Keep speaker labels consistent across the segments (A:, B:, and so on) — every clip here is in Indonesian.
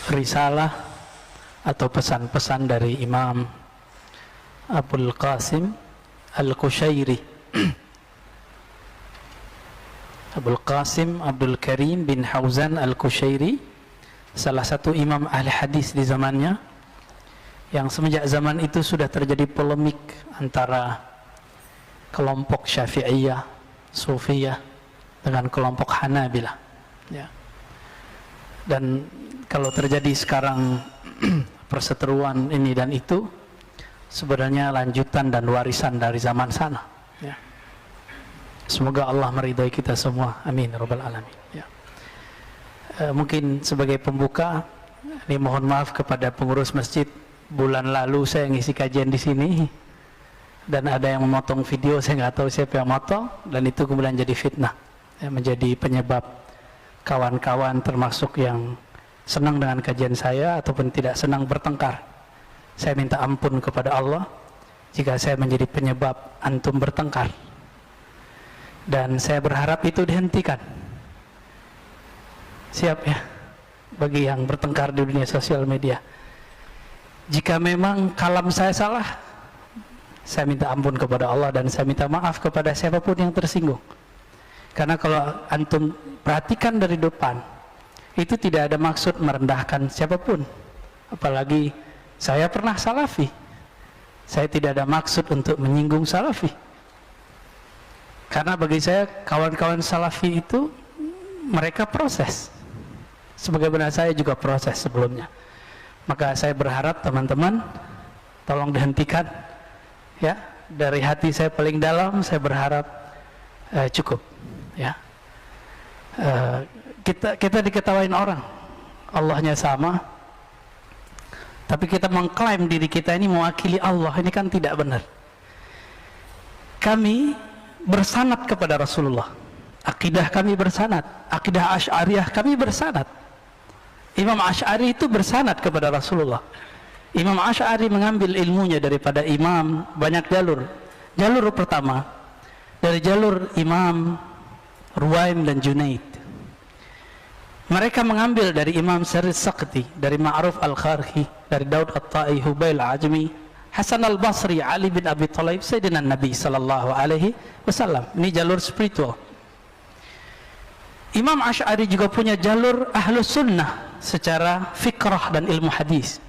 A: risalah atau pesan-pesan dari Imam Abul Qasim Al-Qushairi, Abul Qasim Abdul Karim bin Hauzan Al-Qushairi, salah satu imam ahli hadis di zamannya, yang semenjak zaman itu sudah terjadi polemik antara kelompok Syafi'iyah, Sufiyah dengan kelompok Hanabilah, ya. Dan kalau terjadi sekarang perseteruan ini dan itu sebenarnya lanjutan dan warisan dari zaman sana, ya. Semoga Allah meridai kita semua, amin rabbal alamin, ya. Mungkin sebagai pembuka ini mohon maaf kepada pengurus masjid, bulan lalu saya ngisi kajian di sini dan ada yang memotong video, saya nggak tahu siapa yang motong, dan itu kemudian jadi fitnah, ya, menjadi penyebab kawan-kawan termasuk yang senang dengan kajian saya ataupun tidak senang bertengkar. Saya minta ampun kepada Allah jika saya menjadi penyebab antum bertengkar, dan saya berharap itu dihentikan. Siap ya, bagi yang bertengkar di dunia sosial media. Jika memang kalam saya salah, saya minta ampun kepada Allah dan saya minta maaf kepada siapapun yang tersinggung. Karena kalau antum perhatikan dari depan, itu tidak ada maksud merendahkan siapapun. Apalagi saya pernah salafi. Saya tidak ada maksud untuk menyinggung salafi. Karena bagi saya kawan-kawan salafi itu mereka proses. Sebagaimana saya juga proses sebelumnya. Maka saya berharap teman-teman tolong dihentikan, ya. Dari hati saya paling dalam saya berharap cukup, ya. Kita diketawain orang, Allahnya sama, tapi kita mengklaim diri kita ini mewakili Allah, ini kan tidak benar. Kami bersanad kepada Rasulullah, akidah kami bersanad, akidah Asy'ariyah kami bersanad. Imam Asy'ari itu bersanad kepada Rasulullah. Imam Asy'ari mengambil ilmunya daripada imam banyak jalur. Jalur pertama dari jalur Imam Ruwaim dan Junaid. Mereka mengambil dari Imam Sarid Saqti, dari Ma'ruf Al-Kharhi, dari Daud At-Tai, Hubail Ajmi, Hasan Al-Basri, Ali bin Abi Thalib, Sayyidina Nabi sallallahu alaihi wasallam. Ini jalur spiritual. Imam Asy'ari juga punya jalur Ahlus Sunnah secara fikrah dan ilmu hadis,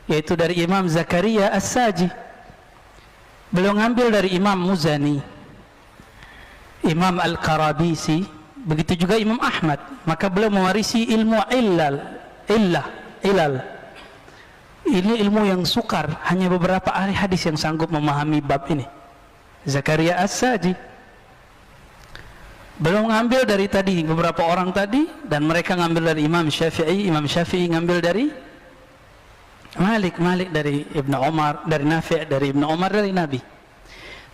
A: yaitu dari Imam Zakaria As-Saji. Beliau ngambil dari Imam Muzani, Imam Al-Qarabisi, begitu juga Imam Ahmad. Maka beliau mewarisi ilmu ilal. Ini ilmu yang sukar, hanya beberapa ahli hadis yang sanggup memahami bab ini. Zakaria As-Saji belum ngambil dari tadi beberapa orang tadi, dan mereka ngambil dari Imam Syafi'i. Imam Syafi'i ngambil dari Malik dari Ibnu Umar, dari Nafi', dari Ibnu Umar, dari Nabi.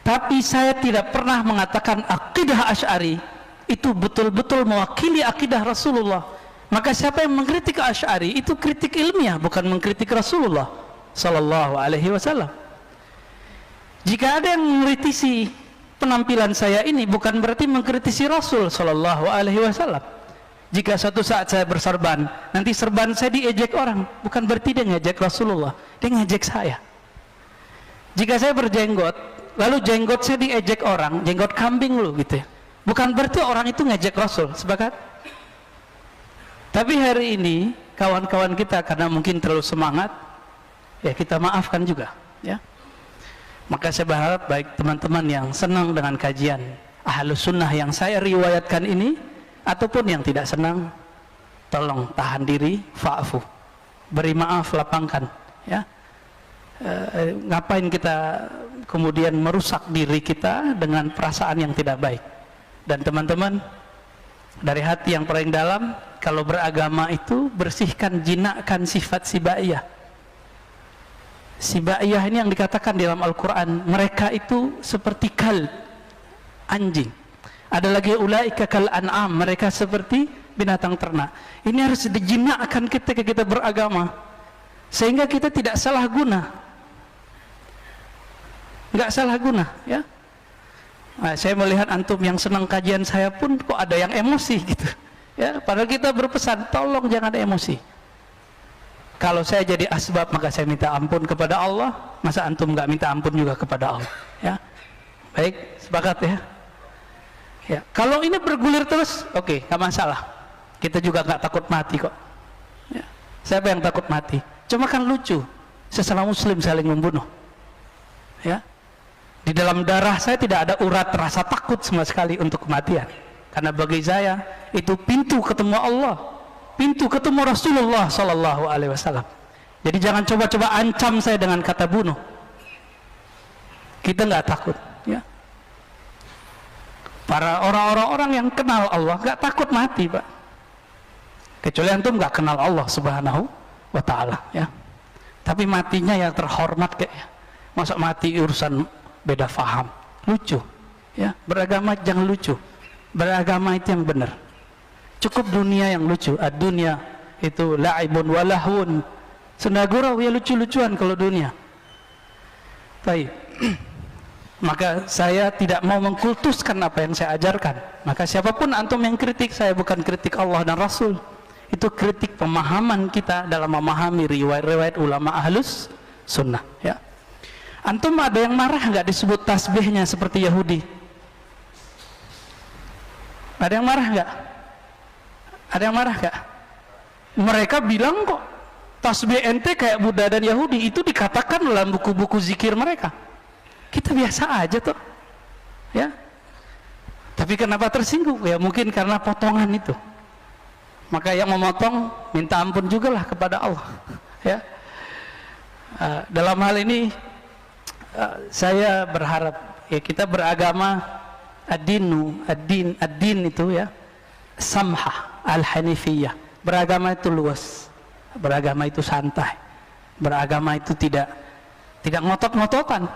A: Tapi saya tidak pernah mengatakan akidah Asy'ari itu betul-betul mewakili akidah Rasulullah. Maka siapa yang mengkritik Asy'ari itu kritik ilmiah, bukan mengkritik Rasulullah sallallahu alaihi wasallam. Jika ada yang mengkritisi penampilan saya ini, bukan berarti mengkritisi Rasul sallallahu alaihi wasallam. Jika suatu saat saya berserban, nanti serban saya diejek orang, bukan berarti dia ngejek Rasulullah, dia ngejek saya. Jika saya berjenggot, lalu jenggot saya diejek orang, jenggot kambing lu gitu ya, bukan berarti orang itu ngejek Rasul. Sepakat? Tapi hari ini kawan-kawan kita karena mungkin terlalu semangat, ya kita maafkan juga, ya. Maka saya berharap baik teman-teman yang senang dengan kajian Ahlus Sunnah yang saya riwayatkan ini, ataupun yang tidak senang, tolong tahan diri, fa'fu, beri maaf, lapangkan, ya. Ngapain kita kemudian merusak diri kita dengan perasaan yang tidak baik. Dan teman-teman, dari hati yang paling dalam, kalau beragama itu bersihkan, jinakkan sifat sibaiyah. Sibaiyah ini yang dikatakan di dalam Al-Quran, mereka itu seperti kal, anjing. Ada lagi ulaika kal an'am, mereka seperti binatang ternak. Ini harus dijinakkan ketika kita beragama, sehingga kita tidak salah guna, nggak salah guna, ya. Nah, saya melihat antum yang senang kajian saya pun kok ada yang emosi gitu, ya. Padahal kita berpesan tolong jangan emosi. Kalau saya jadi asbab maka saya minta ampun kepada Allah, masa antum nggak minta ampun juga kepada Allah? Ya, baik, sepakat ya. Ya, kalau ini bergulir terus, oke, nggak masalah. Kita juga nggak takut mati kok. Ya. Siapa yang takut mati? Cuma kan lucu, sesama Muslim saling membunuh. Ya, di dalam darah saya tidak ada urat rasa takut sama sekali untuk kematian. Karena bagi saya itu pintu ketemu Allah, pintu ketemu Rasulullah Sallallahu Alaihi Wasallam. Jadi jangan coba-coba ancam saya dengan kata bunuh. Kita nggak takut. Ya. Para orang-orang yang kenal Allah nggak takut mati, Pak. Kecuali antum nggak kenal Allah Subhanahu wa Ta'ala. Ya. Tapi matinya yang terhormat kayaknya. Masa mati urusan beda faham, lucu. Ya, beragama jangan lucu. Beragama itu yang benar. Cukup dunia yang lucu. Ad-dunya itu la'ibun walahun. Sunda gurau ya lucu-lucuan kalau dunia. Baik. Maka saya tidak mau mengkultuskan apa yang saya ajarkan. Maka siapapun antum yang kritik, saya bukan kritik Allah dan Rasul. Itu kritik pemahaman kita dalam memahami riwayat-riwayat ulama ahlus sunnah. Ya. Antum ada yang marah nggak disebut tasbihnya seperti Yahudi? Ada yang marah nggak? Ada yang marah nggak? Mereka bilang kok tasbih ente kayak Buddha dan Yahudi, itu dikatakan dalam buku-buku zikir mereka. Kita biasa aja tuh, ya. Tapi kenapa tersinggung? Ya mungkin karena potongan itu. Maka yang memotong minta ampun juga lah kepada Allah. Ya. Dalam hal ini saya berharap ya kita beragama ad-din itu ya samhah al-hanifiyah. Beragama itu luas, beragama itu santai, beragama itu tidak ngotot-ngototan.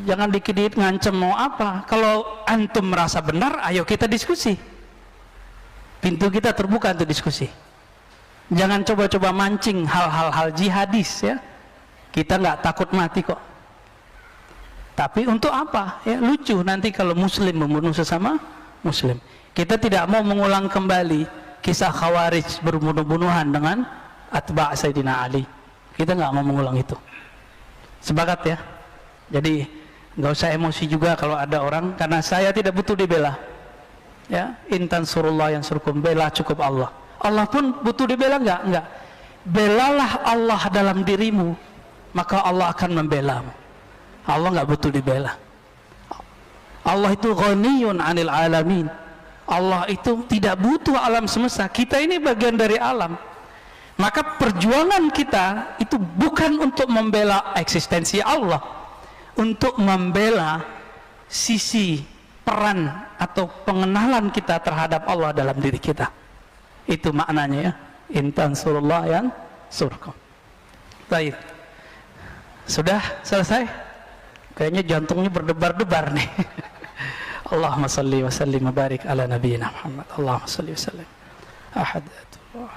A: Jangan dikit-dikit ngancem mau apa. Kalau antum merasa benar, ayo kita diskusi. Pintu kita terbuka untuk diskusi. Jangan coba-coba mancing hal-hal jihadis ya. Kita nggak takut mati kok. Tapi untuk apa? Ya lucu nanti kalau Muslim membunuh sesama Muslim. Kita tidak mau mengulang kembali kisah Khawarij berbunuh-bunuhan dengan atba' Sayyidina Ali. Kita nggak mau mengulang itu. Sepakat ya. Jadi nggak usah emosi juga kalau ada orang, karena saya tidak butuh dibela. Ya, intan surullah yang surkum, bela cukup Allah. Allah pun butuh dibela nggak? Belalah Allah dalam dirimu, maka Allah akan membelamu. Allah nggak butuh dibela. Allah itu ghaniyun 'anil alamin. Allah itu tidak butuh alam semesta. Kita ini bagian dari alam. Maka perjuangan kita itu bukan untuk membela eksistensi Allah, untuk membela sisi peran atau pengenalan kita terhadap Allah dalam diri kita. Itu maknanya ya. Intan surullah yang surkum. Baik. Sudah selesai? Kayaknya jantungnya berdebar-debar nih. Allahumma salli wa sallim wa barik ala nabiyyina Muhammad. Allahumma salli wa sallim. Ahadullah.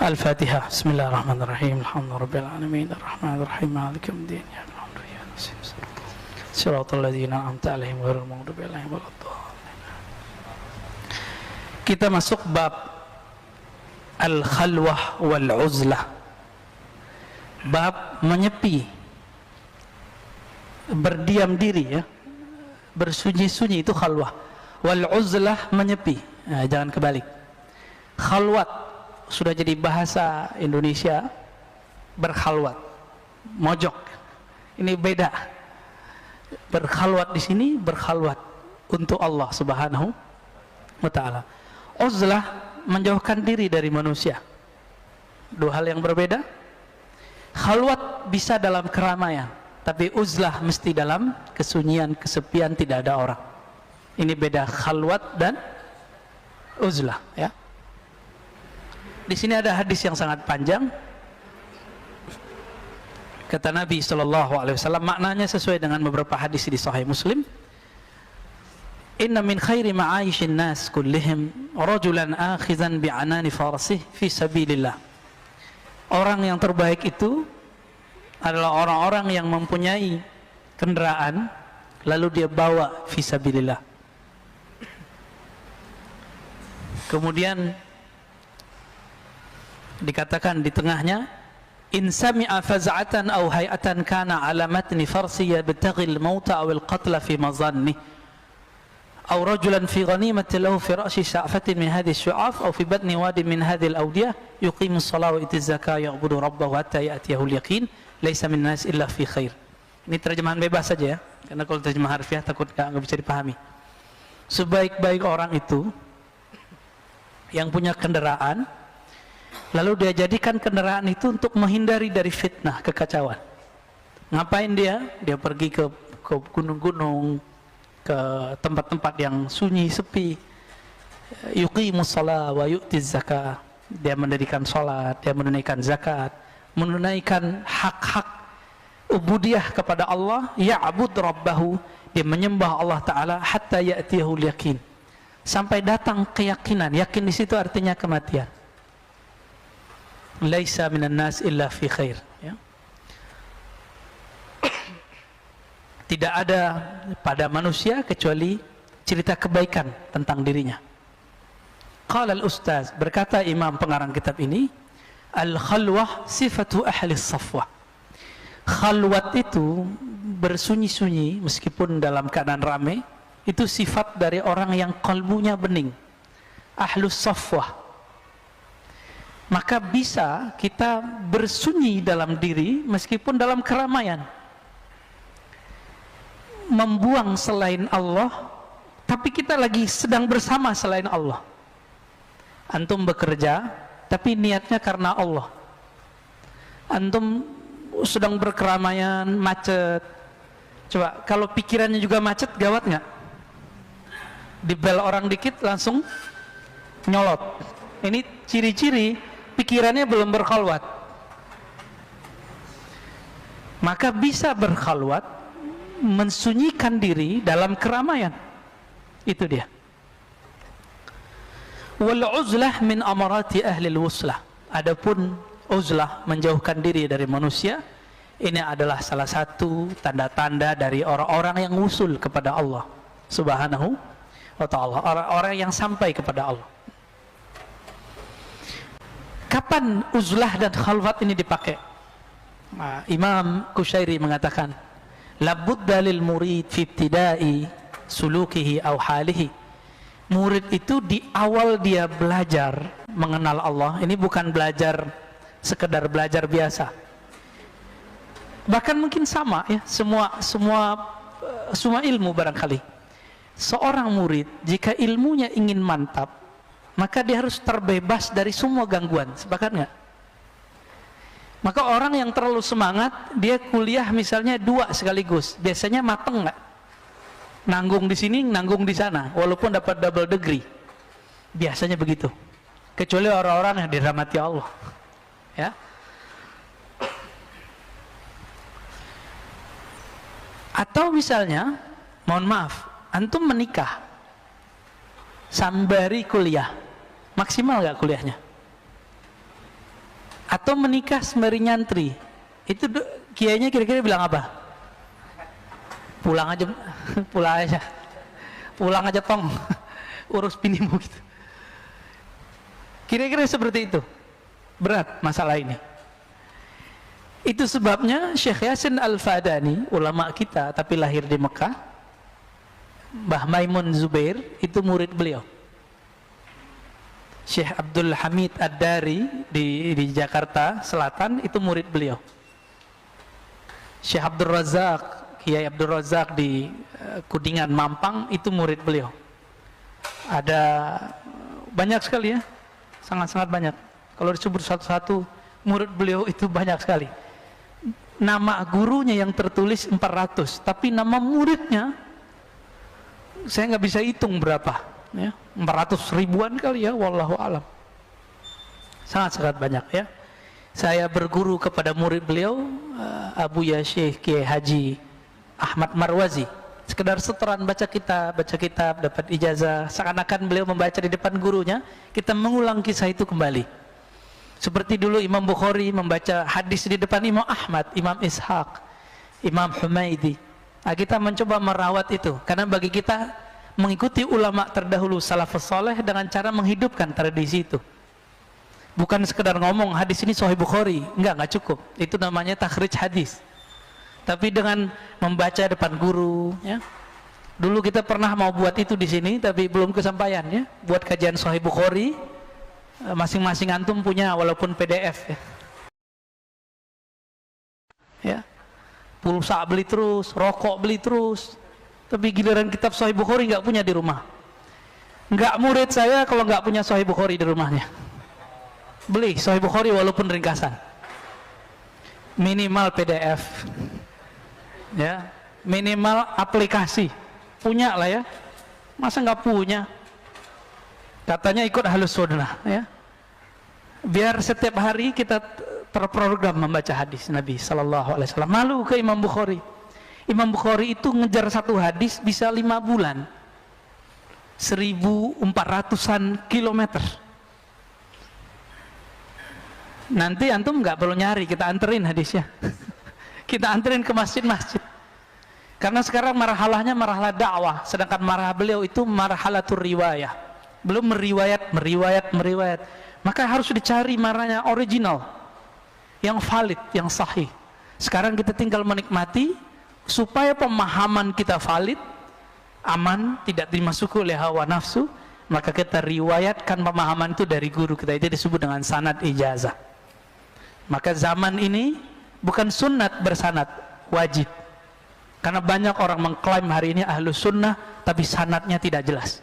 A: Al-Fatihah. Bismillahirrahmanirrahim. Alhamdulillahirabbil alamin. Arrahmanirrahim. Maliki yaumiddin. Ya Rabbi ya Nasir. Shiratal ladzina an'amta 'alaihim ghairil maghdubi 'alaihim waladdallin. Kita masuk bab al-khalwah wal 'uzlah. Bab menyepi, berdiam diri ya, bersunyi-sunyi itu khalwah. Wal 'uzlah menyepi. Nah, jangan kebalik. Khalwat sudah jadi bahasa Indonesia, berkhalwat, mojok. Ini beda. Berkhalwat di sini berkhalwat untuk Allah Subhanahu wa Ta'ala. Uzlah menjauhkan diri dari manusia. Dua hal yang berbeda. Khalwat bisa dalam keramaian, tapi uzlah mesti dalam kesunyian, kesepian, tidak ada orang. Ini beda khalwat dan uzlah ya. Di sini ada hadis yang sangat panjang. Kata Nabi SAW, maknanya sesuai dengan beberapa hadis di Sahih Muslim. Inna min khairi ma'aishin nas kullihim rajulan akhizan bi'anani farasih fi sabilillah. Orang yang terbaik itu adalah orang-orang yang mempunyai kendaraan lalu dia bawa fi sabilillah. Kemudian Dikatakan di tengahnya, in sami'a faz'atan aw hay'atan kana ala matni farsi yabtaghi al-mauta aw al-qatla fi mazanni aw rajulan fi ghanimati lahu fi ra'si sha'fatin min hadhihi ash-shu'af aw fi batni wadin min hadhihi al-awdiyah yuqimu as-salata wa yu'ti az-zakata ya'budu rabbahu hatta ya'tiyahu al-yaqin laysa min nas illa fi khair. Ini terjemahan bebas saja ya, karena kalau terjemahan harfiah takut nggak bisa dipahami. Sebaik-baik orang itu yang punya kendaraan, lalu dia jadikan kendaraan itu untuk menghindari dari fitnah, kekacauan. Ngapain dia? Dia pergi ke gunung-gunung, ke tempat-tempat yang sunyi, sepi. Yuqimus shalah wa yu'tiz zakah. Dia mendirikan salat, dia menunaikan zakat, menunaikan hak-hak ubudiyah kepada Allah, ya'bud rabbahu, dia menyembah Allah Ta'ala hatta ya'tiyahul yakin, sampai datang keyakinan. Yakin di situ artinya kematian. Laisa minan nas illa fi khair, ya. Tidak ada pada manusia kecuali cerita kebaikan tentang dirinya. Qala al-ustaz, berkata imam pengarang kitab ini, al-khalwah sifatu ahli safwah. Khalwat itu bersunyi-sunyi meskipun dalam keadaan ramai, itu sifat dari orang yang kalbunya bening, ahlus safwah. Maka bisa kita bersunyi dalam diri meskipun dalam keramaian, membuang selain Allah, tapi kita lagi sedang bersama selain Allah. Antum bekerja tapi niatnya karena Allah. Antum sedang berkeramaian, macet. Coba kalau pikirannya juga macet, gawat nggak? Dibel orang dikit langsung nyolot. Ini ciri-ciri pikirannya belum berkhalwat. Maka bisa berkhalwat, mensunyikan diri dalam keramaian. Itu dia. Wal uzlah min amarati ahli al-wuslah. Adapun uzlah, menjauhkan diri dari manusia, ini adalah salah satu tanda-tanda dari orang-orang yang usul kepada Allah Subhanahu wa ta'ala, orang-orang yang sampai kepada Allah. Kapan uzlah dan khalwat ini dipakai? Imam Kushairi mengatakan, labudda lil murid fi ibtida'i sulukihi aw halihi. Murid itu di awal dia belajar mengenal Allah, ini bukan belajar sekedar belajar biasa. Bahkan mungkin sama ya, semua ilmu barangkali. Seorang murid jika ilmunya ingin mantap, maka dia harus terbebas dari semua gangguan. Sepakat nggak? Maka orang yang terlalu semangat, dia kuliah misalnya 2 sekaligus, biasanya mateng nggak? Nanggung di sini, nanggung di sana, walaupun dapat double degree. Biasanya begitu. Kecuali orang-orang yang dirahmati Allah. Ya. Atau misalnya, mohon maaf, antum menikah sambari kuliah, maksimal nggak kuliahnya? Atau menikah sembari nyantri, itu kiainya kira-kira bilang apa? Pulang aja tong, urus binimu gitu. Kira-kira seperti itu. Berat masalah ini. Itu sebabnya Syekh Yasin Al-Fadani, ulama kita tapi lahir di Mekah, Mbah Maimun Zubair itu murid beliau. Syekh Abdul Hamid Ad-Dari di Jakarta Selatan itu murid beliau. Syekh Abdul Razak, Kiai Abdul Razak di Kudingan Mampang itu murid beliau. Ada banyak sekali ya, sangat-sangat banyak. Kalau disebut satu-satu murid beliau itu banyak sekali. Nama gurunya yang tertulis 400, tapi nama muridnya saya nggak bisa hitung berapa ya, 400 ribuan kali ya, wallahu alam. Sangat-sangat banyak ya. Saya berguru kepada murid beliau, Abu Ya Syekh Kiai Haji Ahmad Marwazi. Sekedar setoran baca kitab, dapat ijazah, seakan-akan beliau membaca di depan gurunya, kita mengulang kisah itu kembali. Seperti dulu Imam Bukhari membaca hadis di depan Imam Ahmad, Imam Ishaq, Imam Humaidi. Nah, kita mencoba merawat itu, karena bagi kita mengikuti ulama terdahulu salafus saleh dengan cara menghidupkan tradisi itu. Bukan sekedar ngomong hadis ini Sahih Bukhari, enggak cukup. Itu namanya takhrij hadis. Tapi dengan membaca depan guru, ya. Dulu kita pernah mau buat itu di sini, tapi belum kesampaian, ya. Buat kajian Sahih Bukhari, masing-masing antum punya walaupun PDF, ya. Ya. Pulsa beli terus, rokok beli terus. Tapi giliran kitab Sahih Bukhari enggak punya di rumah. Enggak murid saya kalau enggak punya Sahih Bukhari di rumahnya. Beli Sahih Bukhari walaupun ringkasan, minimal PDF, ya, minimal aplikasi punya lah, ya. Masa nggak punya? Katanya ikut Ahlus Sunnah, ya. Biar setiap hari kita terprogram membaca hadis Nabi Sallallahu Alaihi Wasallam. Malu ke Imam Bukhari. Imam Bukhari itu ngejar satu hadis bisa 5 bulan, 1400-an kilometer. Nanti antum nggak perlu nyari, kita anterin hadisnya. Kita anterin ke masjid-masjid. Karena sekarang marhalahnya marhalah dakwah, sedangkan marhalah beliau itu marhalatur riwayah. Belum meriwayat. Maka harus dicari marahnya original, yang valid, yang sahih. Sekarang kita tinggal menikmati supaya pemahaman kita valid, aman, tidak dimasuki oleh hawa nafsu. Maka kita riwayatkan pemahaman itu dari guru kita. Itu disebut dengan sanad ijazah. Maka zaman ini bukan sunnat bersanad, wajib. Karena banyak orang mengklaim hari ini Ahlus Sunnah, tapi sanadnya tidak jelas.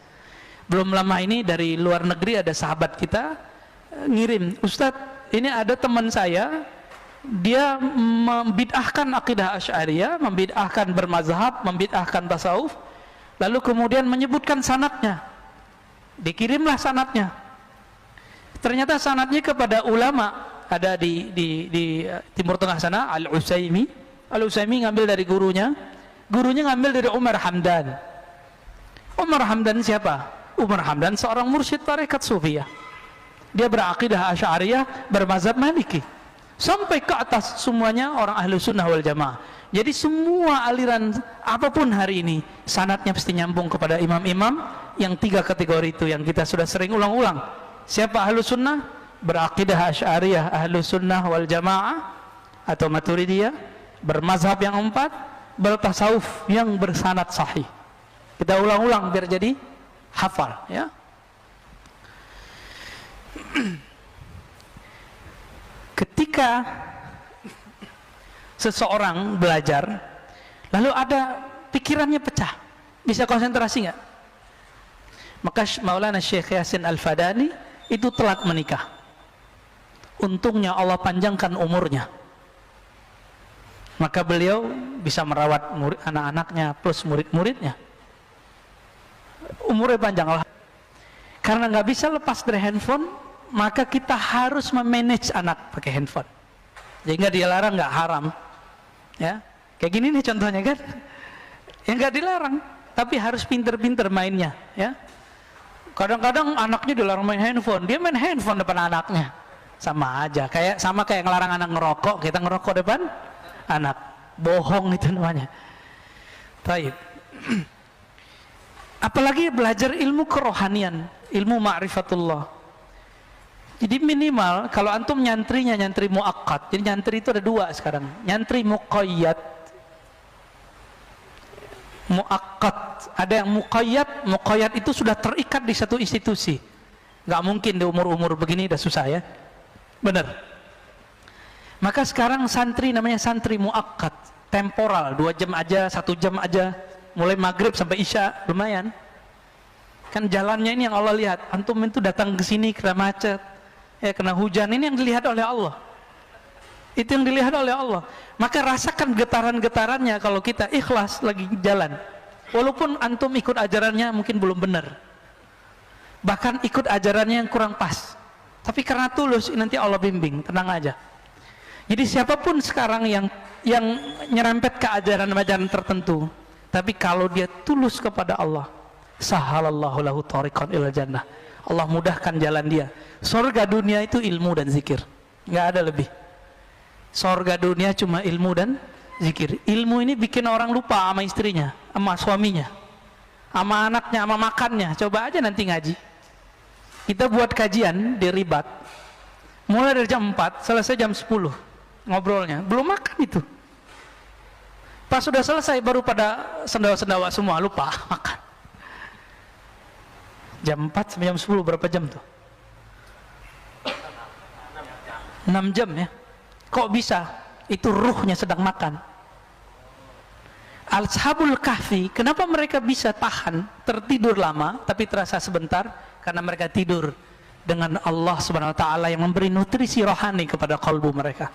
A: Belum lama ini dari luar negeri ada sahabat kita ngirim, Ustadz, ini ada teman saya, dia membid'ahkan akidah Asy'ariyah, membid'ahkan bermazhab, membid'ahkan tasawuf, lalu kemudian menyebutkan sanadnya. Dikirimlah sanadnya. Ternyata sanadnya kepada ulama. Ada di Timur Tengah sana, Al-Utsaimin ngambil dari gurunya ngambil dari Umar Hamdan. Umar Hamdan siapa? Umar Hamdan seorang mursyid tarekat Sufiyah. Dia berakidah Asy'ariyah, bermazhab Maliki. Sampai ke atas semuanya orang Ahlu Sunnah wal Jamaah. Jadi semua aliran apapun hari ini sanadnya pasti nyambung kepada imam-imam yang 3 kategori itu yang kita sudah sering ulang-ulang. Siapa Ahlu Sunnah? Berakidah Asy'ariyah, Ahlu Sunnah wal Jamaah atau Maturidiyah, bermazhab yang 4, bertasawuf yang bersanad sahih. Kita ulang-ulang biar jadi hafal, ya. Ketika seseorang belajar lalu ada pikirannya pecah, bisa konsentrasi nggak? Maka Maulana Syekh Yasin Al-Fadani itu telat menikah. Untungnya Allah panjangkan umurnya, maka beliau bisa merawat anak-anaknya plus murid-muridnya. Umurnya panjang lah. Karena nggak bisa lepas dari handphone, maka kita harus memanage anak pakai handphone. Sehingga dia larang nggak haram, ya. Kayak gini nih contohnya kan, yang nggak dilarang, tapi harus pinter-pinter mainnya, ya. Kadang-kadang anaknya dilarang main handphone, dia main handphone depan anaknya. Sama aja, sama kayak ngelarang anak ngerokok, kita ngerokok depan anak. Bohong itu namanya. Baik. Apalagi belajar ilmu kerohanian, ilmu ma'rifatullah. Jadi minimal kalau antum nyantrinya nyantri muakkad. Jadi nyantri itu ada 2 sekarang. Nyantri muqayyad, muakkad. Ada yang muqayyad itu sudah terikat di satu institusi. Nggak mungkin di umur-umur begini udah susah, ya. Benar. Maka sekarang santri namanya santri muakkad, temporal, 2 jam aja, 1 jam aja, mulai maghrib sampai isya, lumayan. Kan jalannya ini yang Allah lihat. Antum itu datang ke sini kena macet, kena hujan, ini yang dilihat oleh Allah. Itu yang dilihat oleh Allah. Maka rasakan getaran-getarannya kalau kita ikhlas lagi jalan. Walaupun antum ikut ajarannya mungkin belum benar, bahkan ikut ajarannya yang kurang pas, tapi karena tulus nanti Allah bimbing, tenang aja. Jadi siapapun sekarang yang nyerempet ke ajaran-ajaran tertentu, tapi kalau dia tulus kepada Allah, sahalallahu lahu tariqan ilal jannah, Allah mudahkan jalan dia. Surga dunia itu ilmu dan zikir, nggak ada lebih. Surga dunia cuma ilmu dan zikir. Ilmu ini bikin orang lupa sama istrinya, sama suaminya, sama anaknya, sama makannya. Coba aja nanti ngaji. Kita buat kajian di Ribat, Mulai dari jam 4, selesai jam 10 ngobrolnya, belum makan itu. Pas sudah selesai baru pada sendawa-sendawa semua, lupa makan. Jam 4 sampai jam 10 berapa jam tuh? 6 jam ya. Kok bisa? Itu ruhnya sedang makan. Ashabul Kahfi, kenapa mereka bisa tahan tertidur lama tapi terasa sebentar? Karena mereka tidur dengan Allah Subhanahu wa taala yang memberi nutrisi rohani kepada kalbu mereka.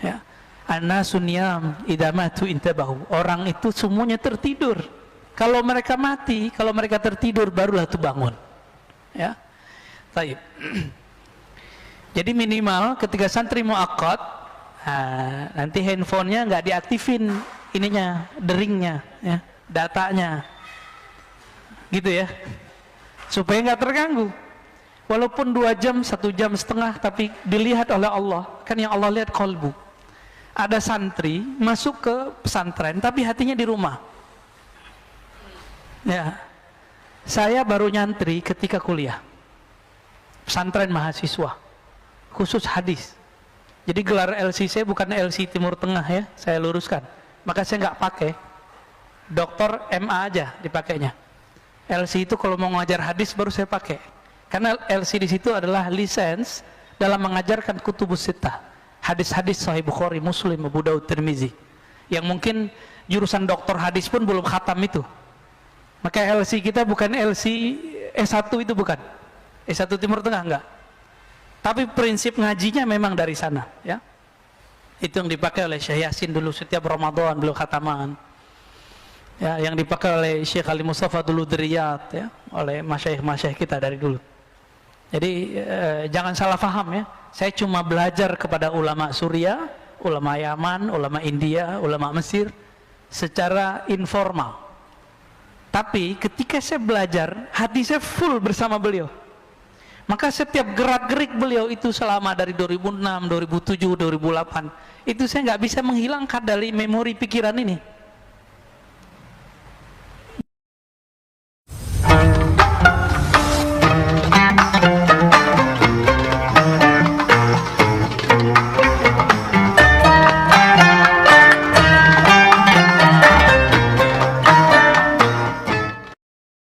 A: Ya. An-nasun niyam idza matu intabahu. Orang itu semuanya tertidur. Kalau mereka mati, kalau mereka tertidur barulah itu bangun. Ya. Baik. Jadi minimal ketika santri muaqqat, nanti handphonenya nggak diaktifin ininya, deringnya, ya, datanya, gitu ya, supaya nggak terganggu. Walaupun 2 jam, 1 jam setengah, tapi dilihat oleh Allah. Kan yang Allah lihat kolbu. Ada santri masuk ke pesantren, tapi hatinya di rumah. Ya, saya baru nyantri ketika kuliah, pesantren mahasiswa, khusus hadis. Jadi gelar LC saya bukan LC Timur Tengah ya, saya luruskan. Maka saya nggak pakai doktor MA aja dipakainya. LC itu kalau mau ngajar hadis baru saya pakai. Karena LC di situ adalah lisens dalam mengajarkan kutubus sittah, hadis-hadis Sahih Bukhari, Muslim, Abu Daud, Tirmizi. Yang mungkin jurusan doktor hadis pun belum khatam itu. Maka LC kita bukan LC S1 itu bukan. S1 Timur Tengah enggak. Tapi prinsip ngajinya memang dari sana, ya. Itu yang dipakai oleh Syekh Yasin dulu setiap Ramadan beliau khataman. Ya, yang dipakai oleh Syekh Ali Mustafa dulu di Riyadh, ya, oleh masyayikh kita dari dulu. Jadi jangan salah paham ya. Saya cuma belajar kepada ulama Suriah, ulama Yaman, ulama India, ulama Mesir secara informal. Tapi ketika saya belajar, hati saya full bersama beliau. Maka setiap gerak-gerik beliau itu selama dari 2006, 2007, 2008 itu saya nggak bisa menghilangkan dari memori pikiran ini.